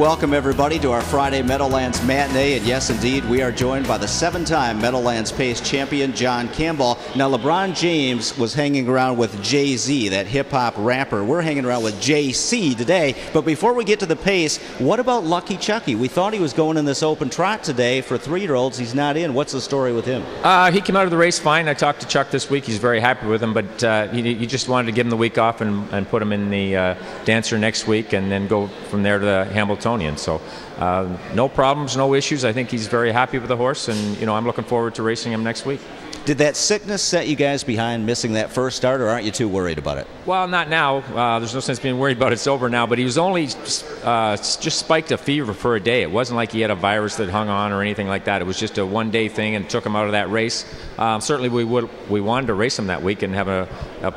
Welcome, everybody, to our Friday Meadowlands Matinee. And yes, indeed, we are joined by the 7-time Meadowlands Pace champion, John Campbell. Now, LeBron James was hanging around with Jay-Z, that hip-hop rapper. We're hanging around with JC today. But before we get to the pace, what about Lucky Chucky? We thought he was going in this open trot today for 3-year-olds. He's not in. What's the story with him? He came out of the race fine. I talked to Chuck this week. He's very happy with him, but he just wanted to give him the week off and put him in the dancer next week and then go from there to the Hamiltonian. So no problems, no issues. I think he's very happy with the horse, and I'm looking forward to racing him next week. Did that sickness set you guys behind missing that first start, or aren't you too worried about it? Well, not now. There's no sense being worried about it. It's over now. But he was only just spiked a fever for a day. It wasn't like he had a virus that hung on or anything like that. It was just a one-day thing and took him out of that race. Certainly we wanted to race him that week and have a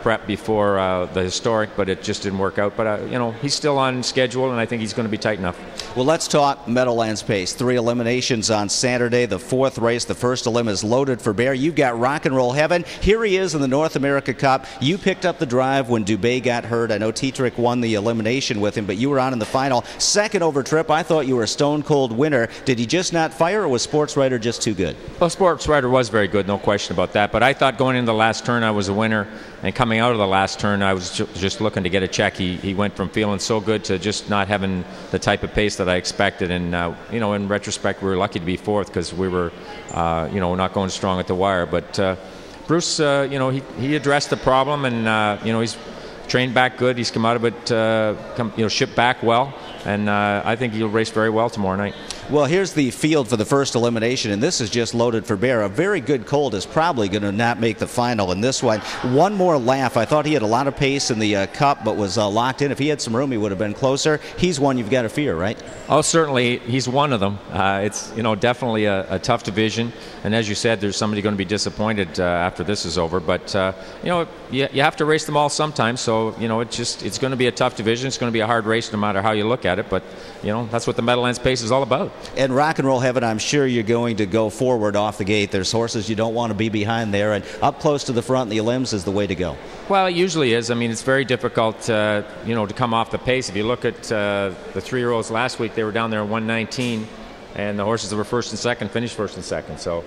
prep before the historic, but it just didn't work out. But, he's still on schedule, and I think he's going to be tight enough. Well, let's talk Meadowlands Pace. 3 eliminations on Saturday. The 4th race, the first elim is loaded for bear. You've got Rock and Roll Heaven. Here he is in the North America Cup. You picked up the drive when Dubé got hurt. I know Tetrick won the elimination with him, but you were on in the final. Second over trip, I thought you were a stone-cold winner. Did he just not fire, or was Sports Writer just too good? Well, Sports Writer was very good, no question about that. But I thought going into the last turn I was a winner, and coming out of the last turn I was just looking to get a check. He went from feeling so good to just not having the type of pace that I expected. And, in retrospect, we were lucky to be 4th because we were, not going strong at the wire. But Bruce, he addressed the problem, and he's trained back good. He's come out of it, shipped back well, and I think he'll race very well tomorrow night. Well, here's the field for the first elimination, and this is just loaded for bear. A very good colt is probably going to not make the final in this one. One more laugh. I thought he had a lot of pace in the Cup, but was locked in. If he had some room, he would have been closer. He's one you've got to fear, right? Oh, certainly. He's one of them. It's definitely a tough division, and as you said, there's somebody going to be disappointed after this is over. But you have to race them all sometimes. So it's going to be a tough division. It's going to be a hard race no matter how you look at it. But that's what the Meadowlands Pace is all about. And Rock and Roll Heaven, I'm sure you're going to go forward off the gate. There's horses you don't want to be behind there, and up close to the front in the elims is the way to go. Well, it usually is. I mean, it's very difficult, to come off the pace. If you look at the 3-year-olds last week, they were down there at 119, and the horses that were first and second finished first and second. So,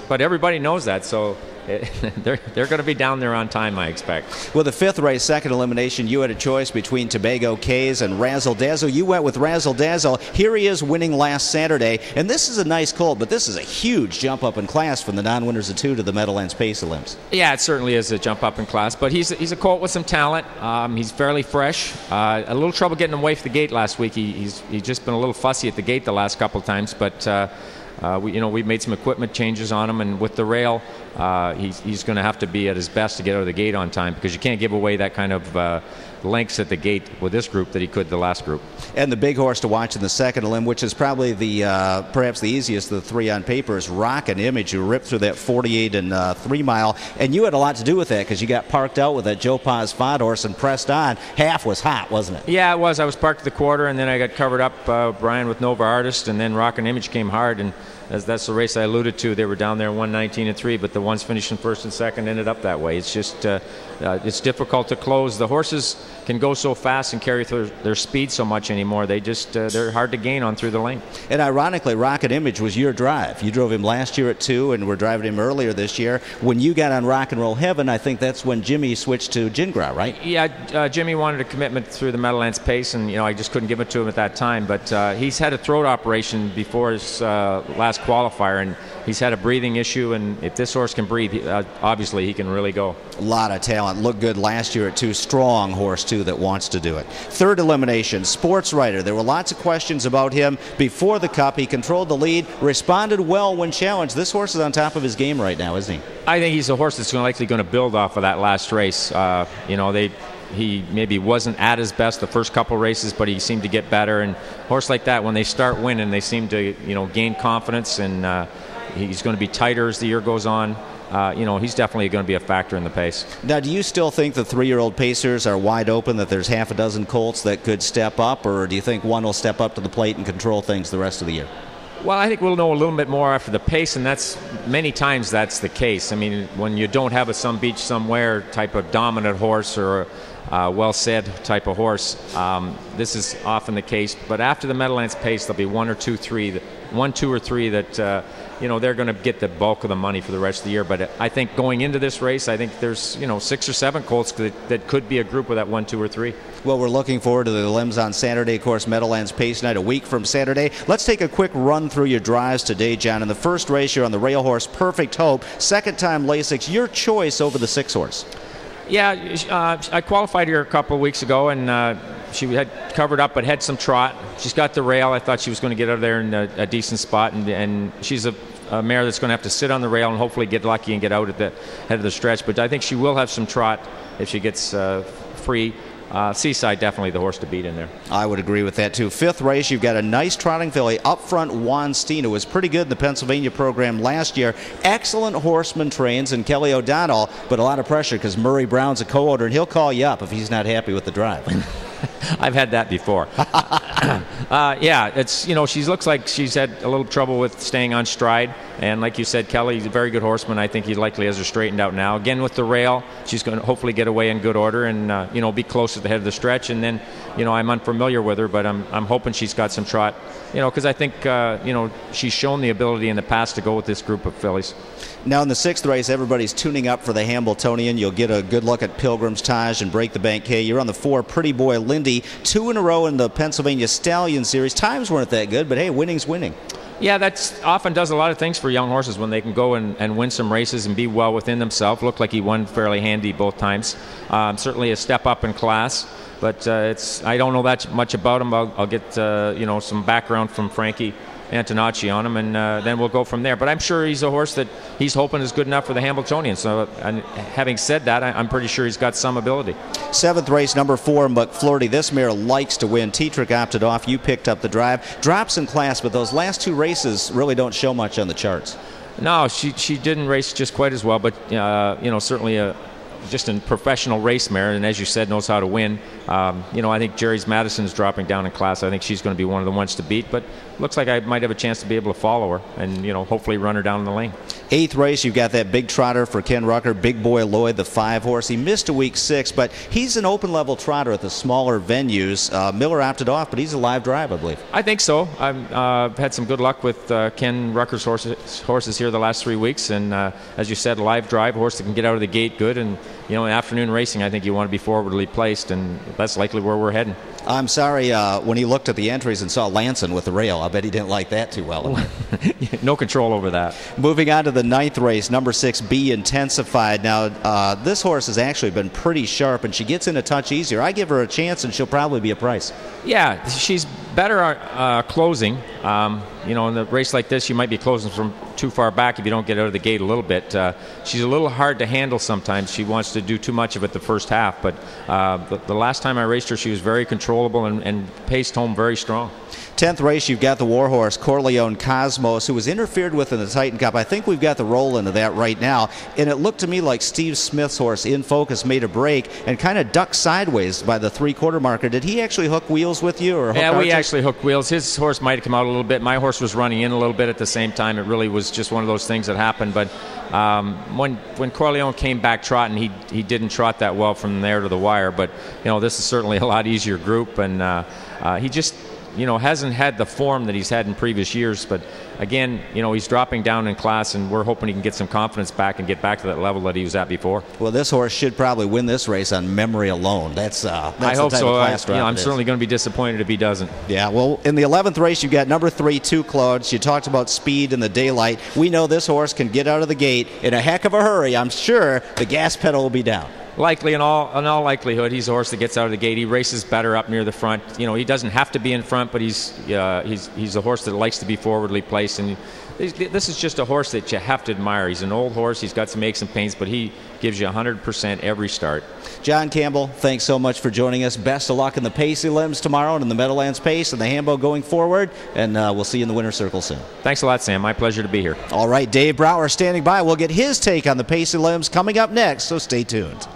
but everybody knows that. So they're going to be down there on time, I expect. Well, the 5th race, second elimination, you had a choice between Tobago K's and Razzle Dazzle. You went with Razzle Dazzle. Here he is winning last Saturday, and this is a nice colt, but this is a huge jump up in class from the non-winners of 2 to the Meadowlands Pace elims. Yeah, it certainly is a jump up in class, but he's a colt with some talent. He's fairly fresh. A little trouble getting him away from the gate last week. He's just been a little fussy at the gate the last couple of times, but we made some equipment changes on him, and with the rail, he's going to have to be at his best to get out of the gate on time, because you can't give away that kind of lengths at the gate with this group that he could the last group. And the big horse to watch in the second elim, which is probably perhaps the easiest of the 3 on paper, is Rock and Image, who ripped through that 48 and 3 mile. And you had a lot to do with that, because you got parked out with that Joe Paz Fod horse and pressed on. Half was hot, wasn't it? Yeah, it was. I was parked at the quarter, and then I got covered up, Brian, with Nova Artist, and then Rock and Image came hard, and that's the race I alluded to. They were down there 119 and 3, but the ones finishing first and second ended up that way. It's just it's difficult to close. The horses can go so fast and carry through their speed so much anymore. They just they're hard to gain on through the lane. And ironically, Rocket Image was your drive. You drove him last year at 2, and we're driving him earlier this year. When you got on Rock and Roll Heaven, I think that's when Jimmy switched to Gingras, right? Yeah, Jimmy wanted a commitment through the Meadowlands Pace, and I just couldn't give it to him at that time. But he's had a throat operation before his last qualifier, and he's had a breathing issue, and if this horse can breathe, obviously he can really go. A lot of talent. Looked good last year at 2. Strong horse, too, that wants to do it. Third elimination, Sports Writer. There were lots of questions about him before the Cup. He controlled the lead, responded well when challenged. This horse is on top of his game right now, isn't he? I think he's a horse that's likely going to build off of that last race. He maybe wasn't at his best the first couple races, but he seemed to get better. And a horse like that, when they start winning, they seem to gain confidence, and he's going to be tighter as the year goes on. He's definitely going to be a factor in the pace. Now, do you still think the 3-year-old pacers are wide open, that there's half a dozen colts that could step up, or do you think one will step up to the plate and control things the rest of the year? Well, I think we'll know a little bit more after the pace, and many times that's the case. I mean, when you don't have a Some Beach Somewhere type of dominant horse, or well said type of horse. This is often the case, but after the Meadowlands Pace, there'll be one, two, or three that they're going to get the bulk of the money for the rest of the year. But I think going into this race, I think there's 6 or 7 colts that could be a group of that 1, 2, or 3. Well, we're looking forward to the limbs on Saturday. Of course, Meadowlands Pace Night a week from Saturday. Let's take a quick run through your drives today, John. In the first race, you're on the rail horse Perfect Hope. Second time Lasix, your choice over the 6 horse. Yeah, I qualified here a couple of weeks ago, and she had covered up but had some trot. She's got the rail. I thought she was going to get out of there in a decent spot, and she's a mare that's going to have to sit on the rail and hopefully get lucky and get out at the head of the stretch. But I think she will have some trot if she gets free. Seaside, definitely the horse to beat in there. I would agree with that, too. Fifth race, you've got a nice trotting filly up front, Juan Steen, who was pretty good in the Pennsylvania program last year. Excellent horseman trains, and Kelly O'Donnell, but a lot of pressure because Murray Brown's a co-owner, and he'll call you up if he's not happy with the drive. I've had that before. Yeah, it's she looks like she's had a little trouble with staying on stride, and like you said, Kelly's a very good horseman. I think he likely has her straightened out now. Again with the rail, she's going to hopefully get away in good order and be close to the head of the stretch. And then I'm unfamiliar with her, but I'm hoping she's got some trot. Because I think she's shown the ability in the past to go with this group of fillies. Now in the 6th race, everybody's tuning up for the Hambletonian. You'll get a good look at Pilgrim's Taj and Break the Bank K. You're on the 4 Pretty Boy Lindy, 2 in a row in the Pennsylvania Stallion Series. Times weren't that good, but hey, winning's winning. Yeah, that often does a lot of things for young horses when they can go and win some races and be well within themselves. Looked like he won fairly handy both times. Certainly a step up in class, but I don't know that much about him. I'll get some background from Frankie Antonacci on him, and then we'll go from there. But I'm sure he's a horse that he's hoping is good enough for the Hambletonian. So having said that, I'm pretty sure he's got some ability. 7th race, number 4, McFlurty. This mare likes to win. Tetrick opted off. You picked up the drive. Drops in class, but those last 2 races really don't show much on the charts. No, she didn't race just quite as well, but certainly just a professional race mare, and as you said, knows how to win. I think Jerry's Madison's dropping down in class. I think she's going to be one of the ones to beat, but looks like I might have a chance to be able to follow her and hopefully run her down in the lane. 8th race, you've got that big trotter for Ken Rucker, Big Boy Lloyd, the 5 horse. He missed a week 6, but he's an open level trotter at the smaller venues. Miller opted off, but he's a live drive, I believe. I think so. I've had some good luck with Ken Rucker's horses here the last 3 weeks, and as you said, a live drive, horse that can get out of the gate good, and in afternoon racing, I think you want to be forwardly placed, and that's likely where we're heading. I'm sorry, when he looked at the entries and saw Lanson with the rail, I bet he didn't like that too well. No control over that. Moving on to the 9th race, number 6, Be Intensified. Now, this horse has actually been pretty sharp, and she gets in a touch easier. I give her a chance, and she'll probably be a price. Yeah, she's better closing. In a race like this, you might be closing from too far back if you don't get out of the gate a little bit. She's a little hard to handle sometimes. She wants to do too much of it the first half, but the last time I raced her, she was very controllable and paced home very strong. 10th race, you've got the Warhorse, Corleone Cosmos, who was interfered with in the Titan Cup. I think we've got the roll into that right now, and it looked to me like Steve Smith's horse, In Focus, made a break and kind of ducked sideways by the 3/4 marker. Did he actually hook wheels with you? Or yeah, we actually hooked wheels. His horse might have come out a little bit. My horse was running in a little bit at the same time. It really was just one of those things that happened. But when Corleone came back trotting, he didn't trot that well from there to the wire. But this is certainly a lot easier group, and he just hasn't had the form that he's had in previous years. But again, he's dropping down in class, and we're hoping he can get some confidence back and get back to that level that he was at before. Well, this horse should probably win this race on memory alone. That's I hope so. I'm certainly going to be disappointed if he doesn't. Yeah, well, in the 11th race, you've got number 3, Two Clouds. You talked about speed in the daylight. We know this horse can get out of the gate in a heck of a hurry. I'm sure the gas pedal will be down. Likely, in all likelihood, he's a horse that gets out of the gate. He races better up near the front. He doesn't have to be in front, but he's a horse that likes to be forwardly placed. And this is just a horse that you have to admire. He's an old horse. He's got some aches and pains, but he gives you 100% every start. John Campbell, thanks so much for joining us. Best of luck in the Pacey Limbs tomorrow and in the Meadowlands Pace and the Hambo going forward. And we'll see you in the winner's circle soon. Thanks a lot, Sam. My pleasure to be here. All right, Dave Brower standing by. We'll get his take on the Pacey Limbs coming up next, so stay tuned.